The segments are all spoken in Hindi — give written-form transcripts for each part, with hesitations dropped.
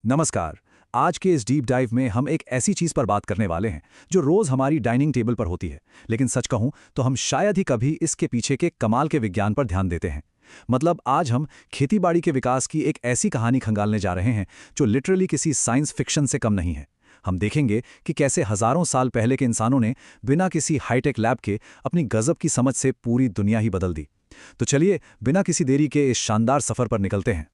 नमस्कार। आज के इस डीप डाइव में हम एक ऐसी चीज पर बात करने वाले हैं जो रोज हमारी डाइनिंग टेबल पर होती है, लेकिन सच कहूं तो हम शायद ही कभी इसके पीछे के कमाल के विज्ञान पर ध्यान देते हैं। मतलब आज हम खेतीबाड़ी के विकास की एक ऐसी कहानी खंगालने जा रहे हैं जो लिटरली किसी साइंस फिक्शन से कम नहीं है। हम देखेंगे कि कैसे हजारों साल पहले के इंसानों ने बिना किसी हाईटेक लैब के अपनी गजब की समझ से पूरी दुनिया ही बदल दी। तो चलिए बिना किसी देरी के इस शानदार सफर पर निकलते हैं।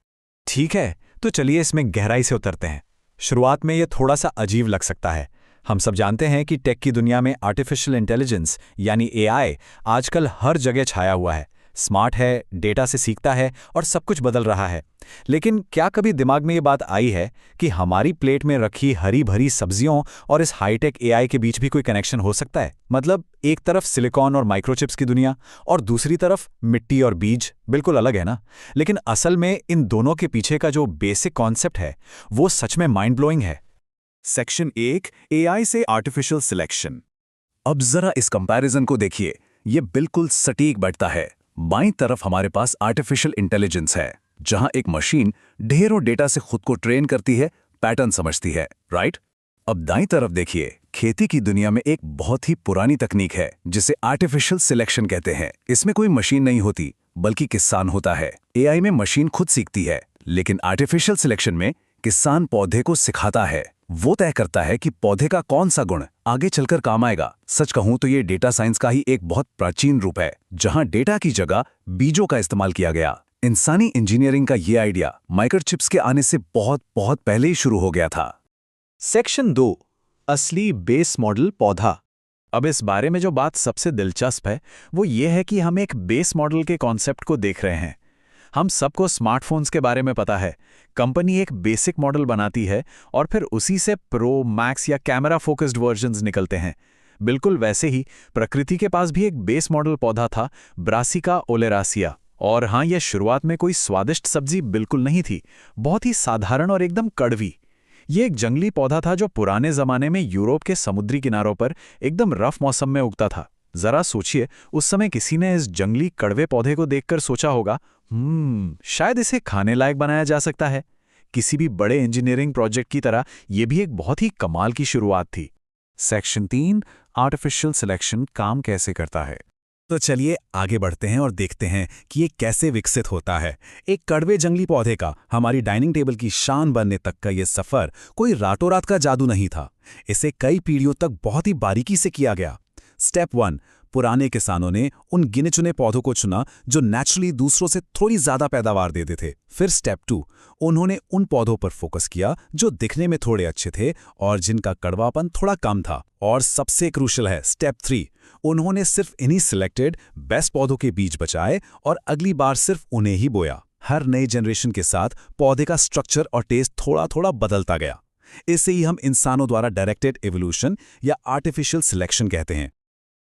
ठीक है, तो चलिए इसमें गहराई से उतरते हैं। शुरुआत में यह थोड़ा सा अजीब लग सकता है। हम सब जानते हैं कि टेक की दुनिया में आर्टिफिशियल इंटेलिजेंस यानी एआई आजकल हर जगह छाया हुआ है। स्मार्ट है, डेटा से सीखता है और सब कुछ बदल रहा है। लेकिन क्या कभी दिमाग में ये बात आई है कि हमारी प्लेट में रखी हरी भरी सब्जियों और इस हाईटेक एआई के बीच भी कोई कनेक्शन हो सकता है? मतलब एक तरफ सिलिकॉन और माइक्रोचिप्स की दुनिया और दूसरी तरफ मिट्टी और बीज, बिल्कुल अलग है ना? लेकिन असल में इन दोनों के पीछे का जो बेसिक कॉन्सेप्ट है वो सच में माइंड ब्लोइंग है। सेक्शन 1, एआई से आर्टिफिशियल सिलेक्शन। अब जरा इस कंपैरिजन को देखिए, ये बिल्कुल सटीक बैठता है। बाईं तरफ हमारे पास आर्टिफिशियल इंटेलिजेंस है, जहां एक मशीन ढेरों डेटा से खुद को ट्रेन करती है, पैटर्न समझती है, राइट? अब दाईं तरफ देखिए, खेती की दुनिया में एक बहुत ही पुरानी तकनीक है जिसे आर्टिफिशियल सिलेक्शन कहते हैं। इसमें कोई मशीन नहीं होती, बल्कि किसान होता है। एआई में मशीन खुद सीखती है, लेकिन आर्टिफिशियल सिलेक्शन में किसान पौधे को सिखाता है। वो तय करता है कि पौधे का कौन सा गुण आगे चलकर काम आएगा। सच कहूं तो ये डेटा साइंस का ही एक बहुत प्राचीन रूप है, जहां डेटा की जगह बीजों का इस्तेमाल किया गया। इंसानी इंजीनियरिंग का ये आइडिया माइक्रोचिप्स के आने से बहुत बहुत पहले ही शुरू हो गया था। सेक्शन 2, असली बेस मॉडल पौधा। अब इस बारे में जो बात सबसे दिलचस्प है वो ये है कि हम एक बेस मॉडल के कॉन्सेप्ट को देख रहे हैं। हम सबको स्मार्टफोन्स के बारे में पता है। कंपनी एक बेसिक मॉडल बनाती है और फिर उसी से प्रो, मैक्स या कैमरा फोकस्ड वर्जन्स निकलते हैं। बिल्कुल वैसे ही प्रकृति के पास भी एक बेस मॉडल पौधा था, ब्रासिका ओलेरासिया। और हाँ, यह शुरुआत में कोई स्वादिष्ट सब्जी बिल्कुल नहीं थी, बहुत ही साधारण और एकदम कड़वी। ये एक जंगली पौधा था जो पुराने जमाने में यूरोप के समुद्री किनारों पर एकदम रफ मौसम में उगता था। जरा सोचिए, उस समय किसी ने इस जंगली कड़वे पौधे को देखकर सोचा होगा, शायद इसे खाने लायक बनाया जा सकता है। किसी भी बड़े इंजीनियरिंग प्रोजेक्ट की तरह यह भी एक बहुत ही कमाल की शुरुआत थी। सेक्शन 3, आर्टिफिशियल सिलेक्शन काम कैसे करता है। तो चलिए आगे बढ़ते हैं और देखते हैं कि ये कैसे विकसित होता है। एक कड़वे जंगली पौधे का हमारी डाइनिंग टेबल की शान बनने तक का ये सफर कोई रातों रात का जादू नहीं था। इसे कई पीढ़ियों तक बहुत ही बारीकी से किया गया। स्टेप 1, पुराने किसानों ने उन गिने चुने पौधों को चुना जो नेचुरली दूसरों से थोड़ी ज्यादा पैदावार देते थे। फिर स्टेप 2, उन्होंने उन पौधों पर फोकस किया जो दिखने में थोड़े अच्छे थे और जिनका कड़वापन थोड़ा कम था। और सबसे क्रूशियल है स्टेप 3, उन्होंने सिर्फ इन्हीं सिलेक्टेड बेस्ट पौधों के बीज बचाए और अगली बार सिर्फ उन्हें ही बोया। हर नई जनरेशन के साथ पौधे का स्ट्रक्चर और टेस्ट थोड़ा थोड़ा बदलता गया। इसे ही हम इंसानों द्वारा डायरेक्टेड एवोल्यूशन या आर्टिफिशियल सिलेक्शन कहते हैं।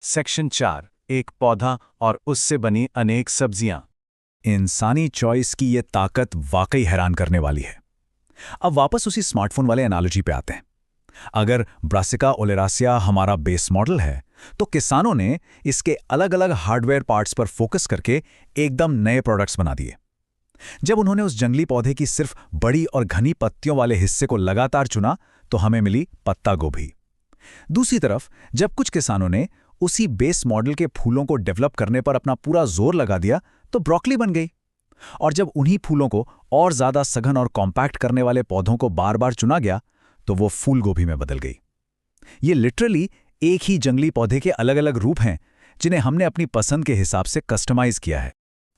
सेक्शन 4, एक पौधा और उससे बनी अनेक सब्जियां। इंसानी चॉइस की ये ताकत वाकई हैरान करने वाली है। अब वापस उसी स्मार्टफोन वाले एनालॉजी पे आते हैं। अगर ब्रासिका ओलेरासिया हमारा बेस मॉडल है, तो किसानों ने इसके अलग अलग हार्डवेयर पार्ट्स पर फोकस करके एकदम नए प्रोडक्ट्स बना दिए। जब उन्होंने उस जंगली पौधे की सिर्फ बड़ी और घनी पत्तियों वाले हिस्से को लगातार चुना, तो हमें मिली पत्ता गोभी। दूसरी तरफ जब कुछ किसानों ने उसी बेस मॉडल के फूलों को डेवलप करने पर अपना पूरा जोर लगा दिया, तो ब्रोकली बन गई। और जब उन्हीं फूलों को और ज्यादा सघन और कॉम्पैक्ट करने वाले पौधों को बार बार चुना गया, तो वो फूल गोभी में बदल गई। ये लिटरली एक ही जंगली पौधे के अलग अलग रूप हैं जिन्हें हमने अपनी पसंद के हिसाब से कस्टमाइज किया है।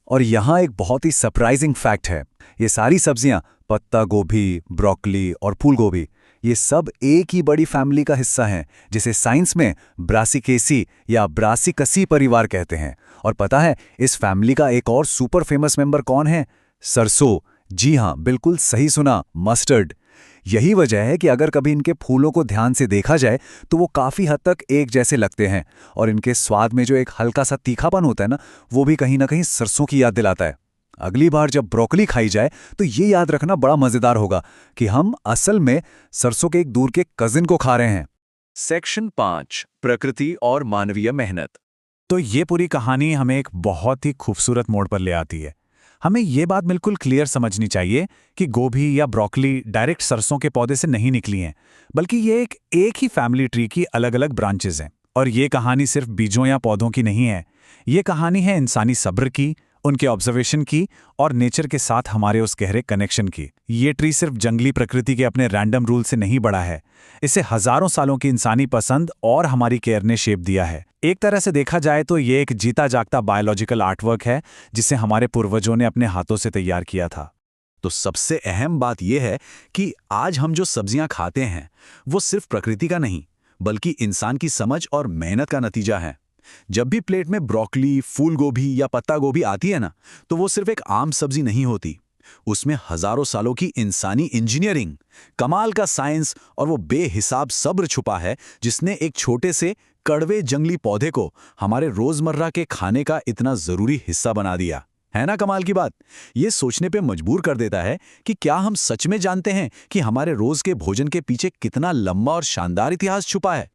और यहां एक बहुत ही सरप्राइजिंग फैक्ट है, ये सारी सब्जियां पत्ता गोभी, ब्रोकली और फूल गोभी, ये सब एक ही बड़ी फैमिली का हिस्सा हैं, जिसे साइंस में ब्रासिकेसी या ब्रासिकसी परिवार कहते हैं। और पता है इस फैमिली का एक और सुपर फेमस मेंबर कौन है? सरसों। जी हां, बिल्कुल सही सुना, मस्टर्ड। यही वजह है कि अगर कभी इनके फूलों को ध्यान से देखा जाए तो वो काफी हद तक एक जैसे लगते हैं, और इनके स्वाद में जो एक हल्का सा तीखापन होता है ना, वो भी कहीं ना कहीं सरसों की याद दिलाता है। अगली बार जब ब्रोकली खाई जाए तो ये याद रखना बड़ा मजेदार होगा कि हम असल में सरसों के एक दूर के कजिन को खा रहे हैं। सेक्शन 5, प्रकृति और मानवीय मेहनत। तो ये पूरी कहानी हमें एक बहुत ही खूबसूरत मोड़ पर ले आती है। हमें ये बात बिल्कुल क्लियर समझनी चाहिए कि गोभी या ब्रोकली डायरेक्ट सरसों के पौधे से नहीं निकली हैं, बल्कि ये एक ही फैमिली ट्री की अलग-अलग ब्रांचेज हैं। और ये कहानी सिर्फ बीजों या पौधों की नहीं है। ये कहानी है इंसानी सब्र की, उनके ऑब्जर्वेशन की और नेचर के साथ हमारे उस गहरे कनेक्शन की। ये ट्री सिर्फ जंगली प्रकृति के अपने रैंडम रूल से नहीं बढ़ा है, इसे हजारों सालों की इंसानी पसंद और हमारी केयर ने शेप दिया है। एक तरह से देखा जाए तो ये एक जीता जागता बायोलॉजिकल आर्टवर्क है जिसे हमारे पूर्वजों ने अपने हाथों से तैयार किया था। तो सबसे अहम बात यह है कि आज हम जो सब्जियां खाते हैं वो सिर्फ प्रकृति का नहीं, बल्कि इंसान की समझ और मेहनत का नतीजा है। जब भी प्लेट में ब्रोकली, फूल गोभी या पत्ता गोभी आती है ना, तो वो सिर्फ एक आम सब्जी नहीं होती। उसमें हजारों सालों की इंसानी इंजीनियरिंग, कमाल का साइंस और वो बेहिसाब सब्र छुपा है जिसने एक छोटे से कड़वे जंगली पौधे को हमारे रोजमर्रा के खाने का इतना जरूरी हिस्सा बना दिया। है ना कमाल की बात? ये सोचने पे मजबूर कर देता है कि क्या हम सच में जानते हैं कि हमारे रोज के भोजन के पीछे कितना लंबा और शानदार इतिहास छुपा है।